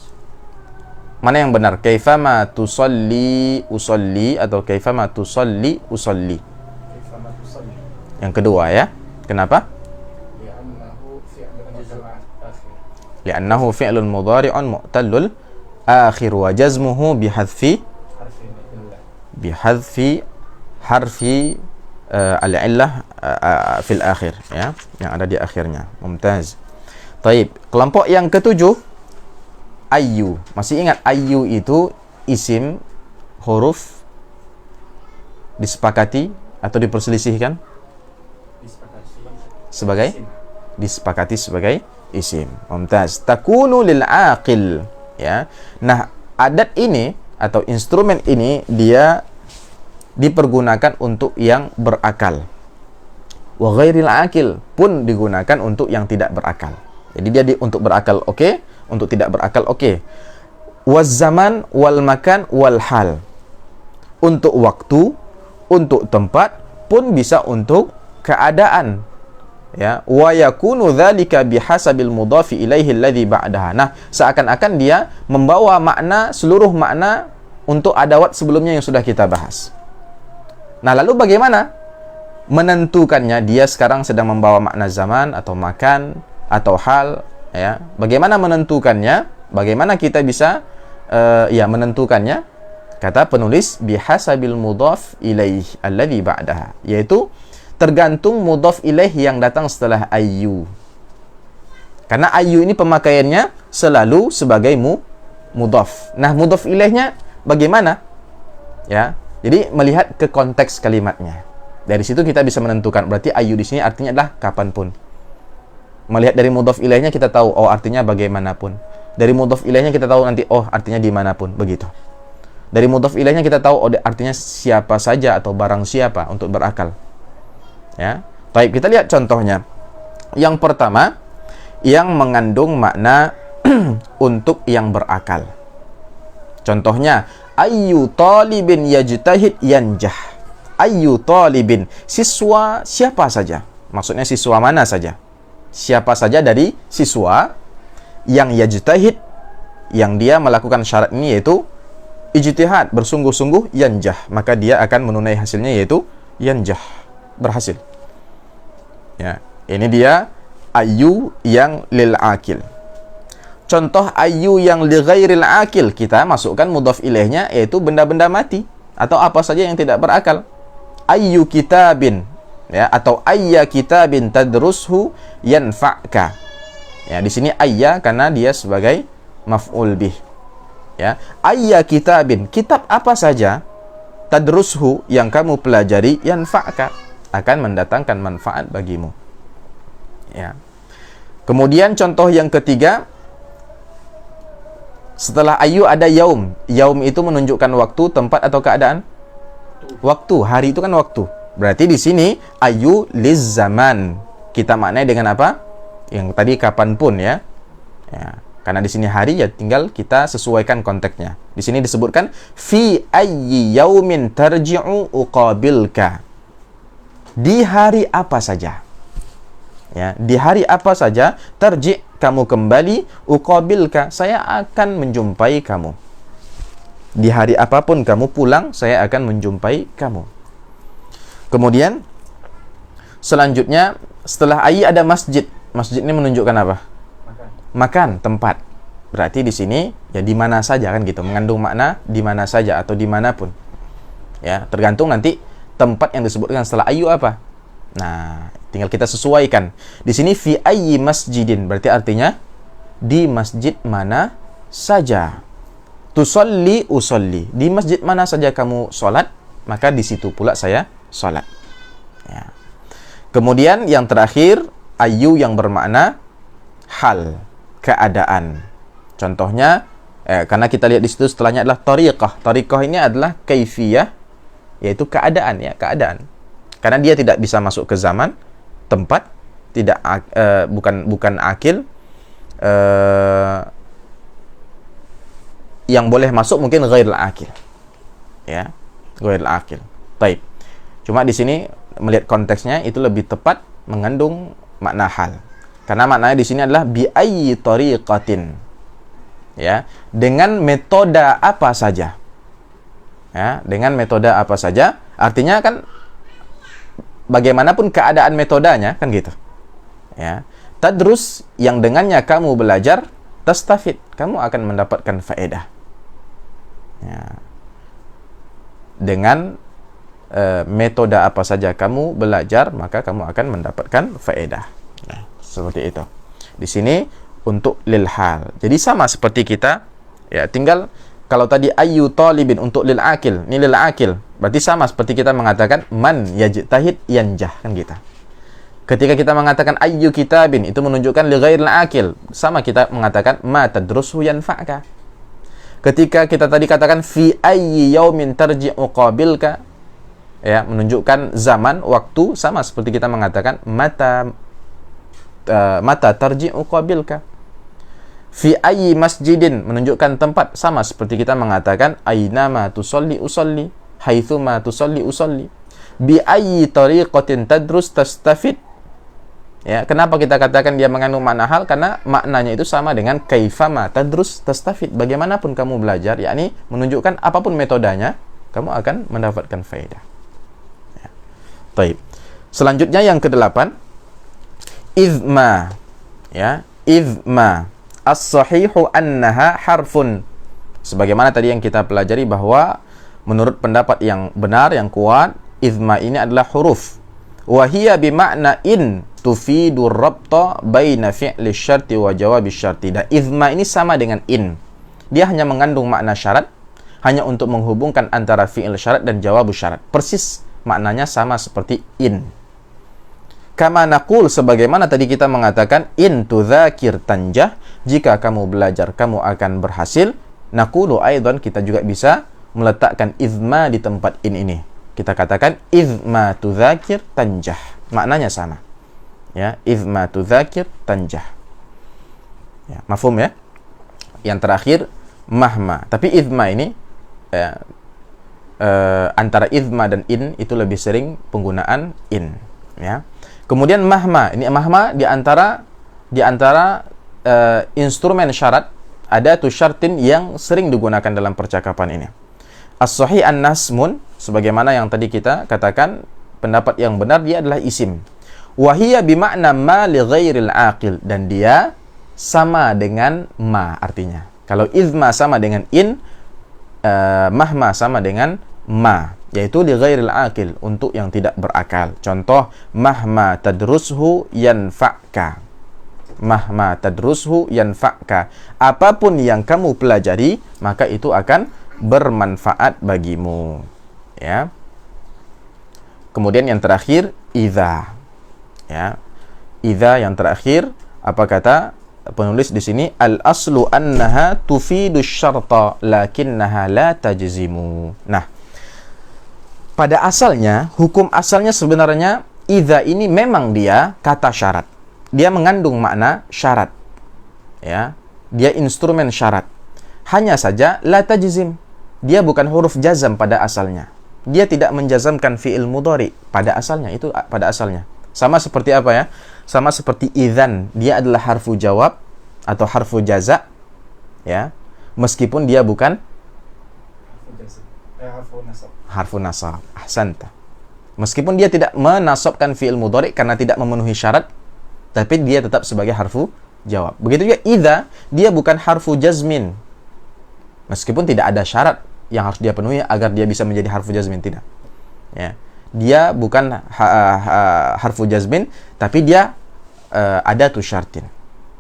Mana yang benar? Kaifama tusalli usalli atau kaifama tusalli usalli? Kaifama tusalli. Yang kedua ya. Kenapa? Li'annahu fi'lun mudhari'un mu'tallul akhir wa jazmuhu bihadfi harfi al-illah fil akhir, ya, yang ada di akhirnya. Mumtaz. Taib. Kelompok yang ketujuh, ayyu. Masih ingat ayyu itu isim huruf disepakati atau diperselisihkan sebagai disepakati sebagai isim. Mumtaz. Takunu lil aqil, ya. Nah, adat ini atau instrumen ini dia dipergunakan untuk yang berakal. Wa ghairil aqil pun digunakan untuk yang tidak berakal. Jadi dia untuk berakal oke, untuk tidak berakal oke. Waz zaman wal makan wal hal. Untuk waktu, untuk tempat, pun bisa untuk keadaan. Ya, wa yakunu dzalika bihasabil mudhafi ilaihi alladhi ba'daha. Nah, seakan-akan dia membawa makna, seluruh makna untuk adawat sebelumnya yang sudah kita bahas. Nah, lalu bagaimana menentukannya? Dia sekarang sedang membawa makna zaman atau makan atau hal, ya. Bagaimana menentukannya? Bagaimana kita bisa menentukannya? Kata penulis bihasabil mudhaf ilaih alladhi ba'daha, yaitu tergantung mudhaf ilaih yang datang setelah ayyu. Karena ayyu ini pemakaiannya selalu sebagai mudhaf. Nah, mudhaf ilaihnya bagaimana? Ya. Jadi melihat ke konteks kalimatnya. Dari situ kita bisa menentukan. Berarti ayyu di sini artinya adalah kapanpun. Melihat dari mudhaf ilaihnya kita tahu oh artinya bagaimanapun. Dari mudhaf ilaihnya kita tahu nanti oh artinya dimanapun, begitu. Dari mudhaf ilaihnya kita tahu oh artinya siapa saja atau barang siapa untuk berakal. Ya. Baik, kita lihat contohnya. Yang pertama yang mengandung makna untuk yang berakal. Contohnya ayyu talibin yajtahid yanjah. Ayyu talibin, siswa siapa saja. Maksudnya siswa mana saja. Siapa saja dari siswa yang yajtahid, yang dia melakukan syarat ini yaitu ijtihad, bersungguh-sungguh, yanjah, maka dia akan menunai hasilnya yaitu yanjah, berhasil. Ya, ini dia ayyu yang lil akil. Contoh ayyu yang li ghairil akil, kita masukkan mudhaf ilaihnya yaitu benda-benda mati atau apa saja yang tidak berakal. Ayyu kitabin, ya, atau ayya kitabin tadrushu yanfa'ka. Ya, di sini ayya karena dia sebagai maf'ul bih. Ya, ayya kitabin, kitab apa saja tadrushu yang kamu pelajari yanfa'ka, akan mendatangkan manfaat bagimu. Ya. Kemudian contoh yang ketiga, setelah ayyu ada yaum. Yaum itu menunjukkan waktu, tempat atau keadaan? Waktu. Hari itu kan waktu. Berarti di sini ayyu liz zaman. Kita maknai dengan apa? Yang tadi kapanpun, ya. Ya. Karena di sini hari ya tinggal kita sesuaikan konteksnya. Di sini disebutkan fi ayyi yaumin tarji'u uqabilka. Di hari apa saja? Ya, di hari apa saja tarji' kamu kembali, uqabilka, saya akan menjumpai kamu. Di hari apapun kamu pulang, saya akan menjumpai kamu. Kemudian selanjutnya setelah ayy ada masjid. Masjid ini menunjukkan apa? Makan, tempat. Berarti di sini ya di mana saja kan gitu, mengandung makna di mana saja atau dimanapun. Ya, tergantung nanti tempat yang disebutkan setelah ayyu apa. Nah, tinggal kita sesuaikan. Di sini fi ayyi masjidin berarti artinya di masjid mana saja. Tusalli usalli, di masjid mana saja kamu sholat, maka di situ pula saya sholat. Ya. Kemudian yang terakhir ayyu yang bermakna hal, keadaan. Contohnya karena kita lihat di situ setelahnya adalah tariqah. Tariqah ini adalah kaifiyah, yaitu keadaan, ya, keadaan. Karena dia tidak bisa masuk ke zaman, tempat, tidak bukan akil. Yang boleh masuk mungkin ghairul akil. Ya. ghairil aqil. Taib. Cuma di sini melihat konteksnya itu lebih tepat mengandung makna hal. Karena maknanya di sini adalah bi ayyi tariqatin. Ya, dengan metode apa saja. Ya, dengan metode apa saja, artinya kan bagaimanapun keadaan metodenya kan gitu. Ya. Tadrus yang dengannya kamu belajar, tastafid, kamu akan mendapatkan faedah. Ya. Dengan metode apa saja kamu belajar, maka kamu akan mendapatkan faedah. Nah, seperti itu. Di sini untuk lil hal. Jadi sama seperti kita, ya tinggal kalau tadi ayyu talibin untuk lil akil, ini lil akil. Berarti sama seperti kita mengatakan man yajtahid yanjah kan kita. Ketika kita mengatakan ayyu kitabin itu menunjukkan li ghairil akil. Sama kita mengatakan ma tadrusu yanfa'ka. Ketika kita tadi katakan fi ayyi yaumin tarji'u qabilka, ya menunjukkan zaman, waktu, sama seperti kita mengatakan mata tarji'u qabilka. Fi ayyi masjidin menunjukkan tempat, sama seperti kita mengatakan aina ma tusalli usalli, haitsu ma tusalli usalli. Bi ayyi tariqatin tadrus tastafid. Ya, kenapa kita katakan dia mengandung makna hal? Karena maknanya itu sama dengan kaifama tadrus tastafid. Bagaimanapun kamu belajar, yakni menunjukkan apapun metodenya, kamu akan mendapatkan faedah. Ya. Baik. Selanjutnya yang ke-8, izma. Ya, izma. As-sahihu annaha harfun. Sebagaimana tadi yang kita pelajari bahwa menurut pendapat yang benar, yang kuat, izma ini adalah huruf. Wa hiya bimakna in tufidu rabta baina fi'li syarti wa jawabi syarti. Dan izma ini sama dengan in. Dia hanya mengandung makna syarat, hanya untuk menghubungkan antara fi'il syarat dan jawab syarat. Persis maknanya sama seperti in. Kama naqul, sebagaimana tadi kita mengatakan in tudzakir tanjah, jika kamu belajar kamu akan berhasil. Naqulu aidan, kita juga bisa meletakkan izma di tempat in ini. Kita katakan izma tudzakir tanjah. Maknanya sama. Ya, izma tudzakir tanjah. Ya, mafhum ya? Yang terakhir mahma. Tapi izma ini antara izma dan in itu lebih sering penggunaan in, ya. Kemudian mahma, ini mahma di antara instrumen syarat, ada tu syartin yang sering digunakan dalam percakapan ini. As-sahih an-nasmun, sebagaimana yang tadi kita katakan, pendapat yang benar dia adalah isim. Wa hiya bimakna ma li ghairil aqil, dan dia sama dengan ma artinya. Kalau izma sama dengan in, mahma sama dengan ma, yaitu li ghairil aqil, untuk yang tidak berakal. Contoh, mahma tadrushu yanfa'ka. Mahma tadrushu yanfa'ka. Apapun yang kamu pelajari, maka itu akan bermanfaat bagimu. Ya. Kemudian yang terakhir, idza. Ya. Idza yang terakhir, apa kata penulis di sini? Al-aslu annaha tufidu syarta lakinnaha la tajzimu. Nah, pada asalnya, hukum asalnya sebenarnya idza ini memang dia kata syarat. Dia mengandung makna syarat. Ya, dia instrumen syarat. Hanya saja la tajzim. Dia bukan huruf jazam pada asalnya. Dia tidak menjazamkan fi'il mudhari pada asalnya, itu pada asalnya. Sama seperti apa ya? Sama seperti idzan, dia adalah harfu jawab atau harfu jaza, ya. Meskipun dia bukan harfu nasab. Ahsanta. Meskipun dia tidak menasabkan fi'il mudhari karena tidak memenuhi syarat, tapi dia tetap sebagai harfu jawab. Begitu juga idza, dia bukan harfu jazmin. Meskipun tidak ada syarat yang harus dia penuhi agar dia bisa menjadi harfu jazmin, tidak. Ya. Dia bukan harfu jazmin, tapi dia ada tu syartin.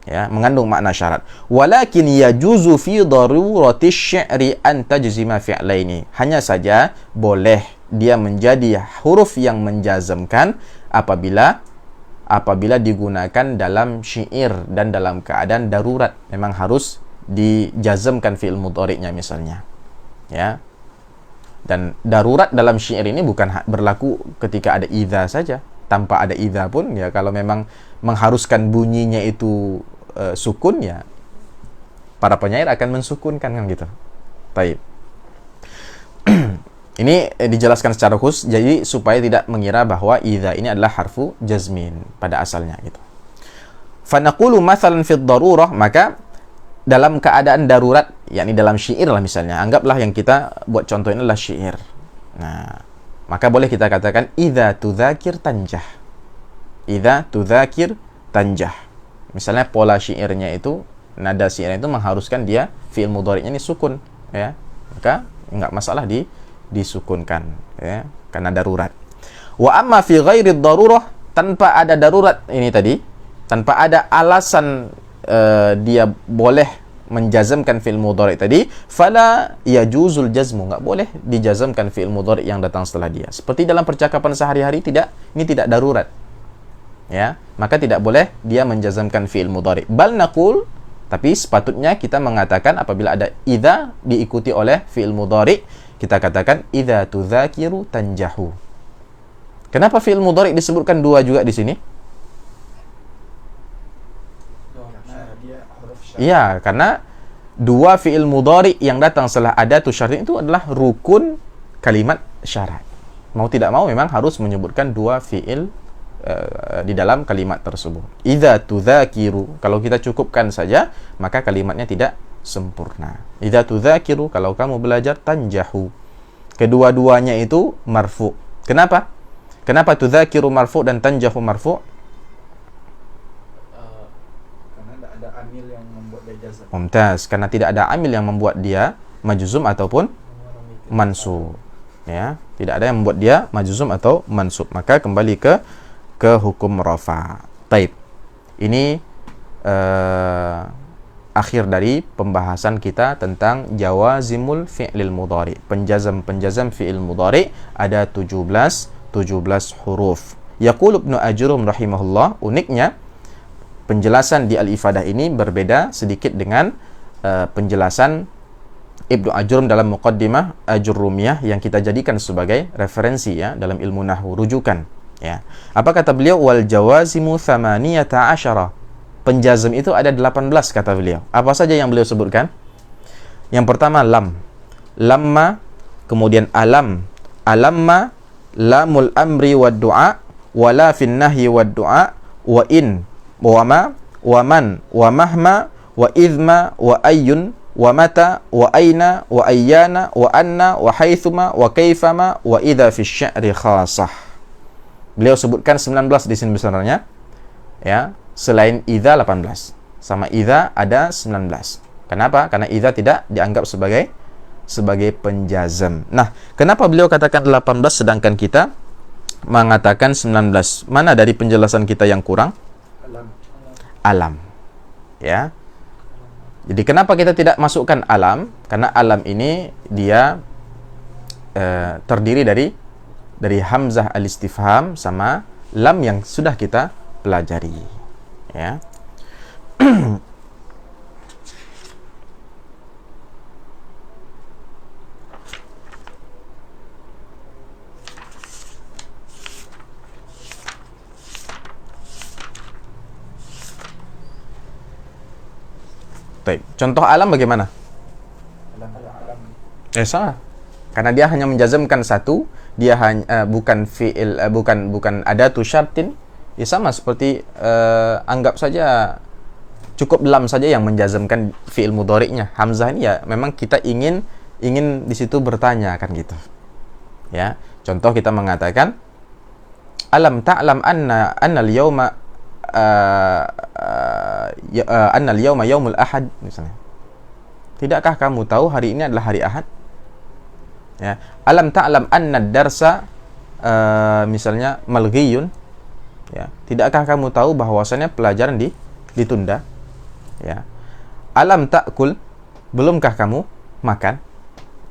Ya, mengandung makna syarat. Walakin yajuzu fi darurati syi'ri an tajzima fi'laini. Hanya saja boleh dia menjadi huruf yang menjazamkan apabila digunakan dalam syair dan dalam keadaan darurat. Memang harus dijazamkan fi'il mudhari'nya misalnya. Ya. Dan darurat dalam syair ini bukan berlaku ketika ada idza saja. Tanpa ada idza pun, ya kalau memang mengharuskan bunyinya itu sukun, ya para penyair akan mensukunkan kan gitu. Baik. Ini dijelaskan secara khusus jadi supaya tidak mengira bahwa idza ini adalah harfu jazmin pada asalnya gitu. Fa naqulu mathalan fi darurah, maka dalam keadaan darurat, yakni dalam syair lah misalnya. Anggaplah yang kita buat contoh ini adalah syair. Nah, maka boleh kita katakan idza tudzakir tanjah. Idza tudzakir tanjah. Misalnya pola syairnya itu, nada syairnya itu mengharuskan dia fi'il mudhari'nya ini sukun, ya. Maka enggak masalah disukunkan, ya, karena darurat. Wa amma fi ghairi darurah, tanpa ada darurat ini tadi, tanpa ada alasan dia boleh menjazamkan fi'il mudhari' tadi, fala yajuzul jazmu, enggak boleh dijazamkan fi'il mudhari' yang datang setelah dia. Seperti dalam percakapan sehari-hari ini tidak darurat. Ya, maka tidak boleh dia menjazamkan fi'il mudhari'. Bal naqul, tapi sepatutnya kita mengatakan apabila ada idza diikuti oleh fi'il mudhari', kita katakan idza tudzakiru tanjahu. Kenapa fi'il mudhari' disebutkan dua juga di sini? Iya, karena dua fi'il mudhari' yang datang setelah adatu syarti itu adalah rukun kalimat syarat. Mau tidak mau memang harus menyebutkan dua fi'il di dalam kalimat tersebut. Idza tudzakiru, kalau kita cukupkan saja, maka kalimatnya tidak sempurna. Idza tudzakiru, kalau kamu belajar, tanjahu. Kedua-duanya itu marfu. Kenapa? Kenapa tudzakiru marfu dan tanjahu marfu? Karena tidak ada amil yang membuat dia jazam. Mumtaz, karena tidak ada amil yang membuat dia majzum ataupun mansub. Ya, tidak ada yang membuat dia majzum atau mansub. Maka kembali ke hukum rafa. Taib. Ini akhir dari pembahasan kita tentang jawazimul fi'lil mudhari. Penjazam fi'il mudhari ada 17 huruf. Yaqul Ibnu Ajrum rahimahullah, uniknya penjelasan di Al-Ifadah ini berbeda sedikit dengan penjelasan Ibnu Ajrum dalam Muqaddimah Ajurrumiyah yang kita jadikan sebagai referensi, ya, dalam ilmu nahwu, rujukan, ya. Apa kata beliau? Wal jawazimu thamaniyata asyara. Penjazm itu ada 18 kata beliau. Apa saja yang beliau sebutkan? Yang pertama lam, lamma, kemudian alam, alamma, lamul amri wad du'a, wala fin nahyi wad du'a, wa in, wa ma, wa man, wa mahma, wa idhma, wa ayyun, wa mata, wa aina, wa ayyana, wa anna, wa haithuma, wa kaifama, wa idha fi sya'ri khasah. Beliau sebutkan 19 di sini sebenarnya, ya. Selain idza 18. Sama idza ada 19. Kenapa? Karena idza tidak dianggap sebagai penjazam. Nah, kenapa beliau katakan 18 sedangkan kita mengatakan 19? Mana dari penjelasan kita yang kurang? Alam. Ya. Jadi kenapa kita tidak masukkan alam? Karena alam ini dia terdiri dari hamzah al-istifham sama lam yang sudah kita pelajari. Ya. Baik. Contoh alam bagaimana? Salah. Karena dia hanya menjazamkan satu, dia hanya bukan fi'il, bukan adatu syartin. Ya sama seperti anggap saja cukup lam saja yang menjazamkan fi'il mudhari'nya. Hamzah ini ya memang kita ingin di situ bertanya kan gitu. Ya. Contoh kita mengatakan alam ta'lam anna al-yawma anna al-yawma yaumul ahad misalnya. Tidakkah kamu tahu hari ini adalah hari Ahad? Ya. Alam ta'lam anna ad-darsa misalnya malghiyun. Ya, tidakkah kamu tahu bahwasannya pelajaran ditunda? Ya. Alam ta'kul, belumkah kamu makan?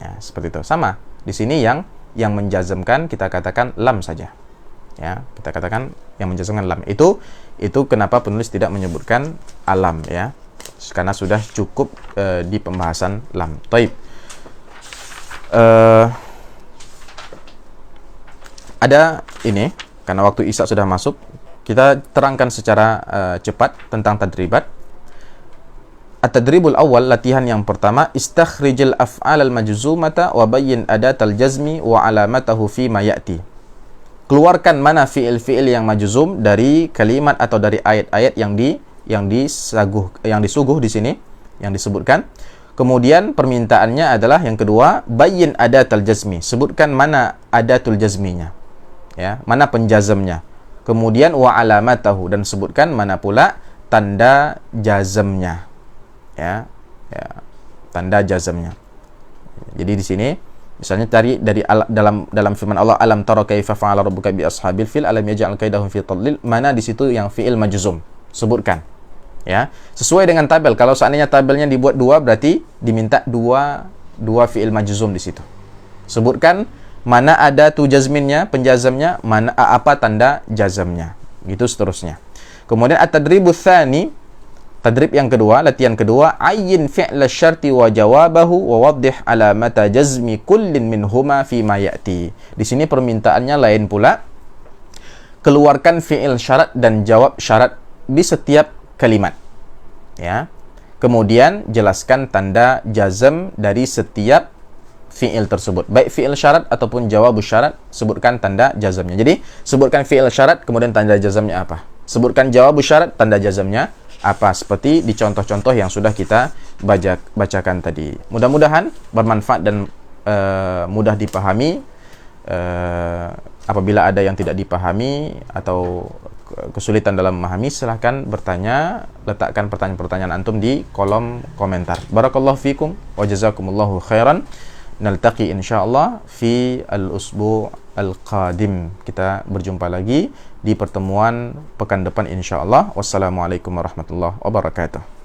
Ya, seperti itu. Sama. Di sini yang menjazamkan kita katakan lam saja. Ya, kita katakan yang menjazamkan lam. Itu kenapa penulis tidak menyebutkan alam, ya. Karena sudah cukup di pembahasan lam. Taib. Ada ini, karena waktu isya sudah masuk, kita terangkan secara cepat tentang tadribat. At-tadribul awal, latihan yang pertama, istakhrijil af'al al-majzumata wa bayyin adatal jazmi wa alamatahu fi ma ya'ti. Keluarkan mana fi'il-fi'il yang majzum dari kalimat atau dari ayat-ayat yang disuguh di sini, yang disebutkan. Kemudian permintaannya adalah yang kedua, bayyin adatal jazmi. Sebutkan mana adatul jazminya. Ya, mana penjazamnya. Kemudian wa alamatahu, dan sebutkan mana pula tanda jazamnya. Ya, tanda jazamnya. Jadi di sini misalnya cari dari dalam firman Allah, alam tara kaifa fa'ala rabbuka bi ashabil fil alam yaj'al kaidahum fi tadlil, mana di situ yang fi'il majzum, sebutkan. Ya, sesuai dengan tabel. Kalau seandainya tabelnya dibuat 2, berarti diminta dua fi'il majzum di situ. Sebutkan mana ada tu jazminnya, penjazamnya, mana apa tanda jazamnya. Gitu seterusnya. Kemudian at-tadribus tsani, tadrib yang kedua, latihan kedua, ayyin fi'la syarti wa jawabahu wa waddih alamata jazmi kullin minhuma fi ma ya'ti. Di sini permintaannya lain pula. Keluarkan fi'il syarat dan jawab syarat di setiap kalimat. Ya. Kemudian jelaskan tanda jazm dari setiap fi'il tersebut. Baik fi'il syarat ataupun jawab syarat, sebutkan tanda jazmnya. Jadi, sebutkan fi'il syarat, kemudian tanda jazmnya apa. Sebutkan jawab syarat, tanda jazmnya apa, seperti di contoh-contoh yang sudah kita bacakan tadi. Mudah-mudahan bermanfaat dan mudah dipahami. Apabila ada yang tidak dipahami atau kesulitan dalam memahami, silahkan bertanya, letakkan pertanyaan-pertanyaan antum di kolom komentar. Barakallahu fikum wa jazakumullahu khairan. Naltaqi insyaallah fi al-usbu' al-qadim. Kita berjumpa lagi di pertemuan pekan depan insyaallah. Wassalamualaikum warahmatullahi wabarakatuh.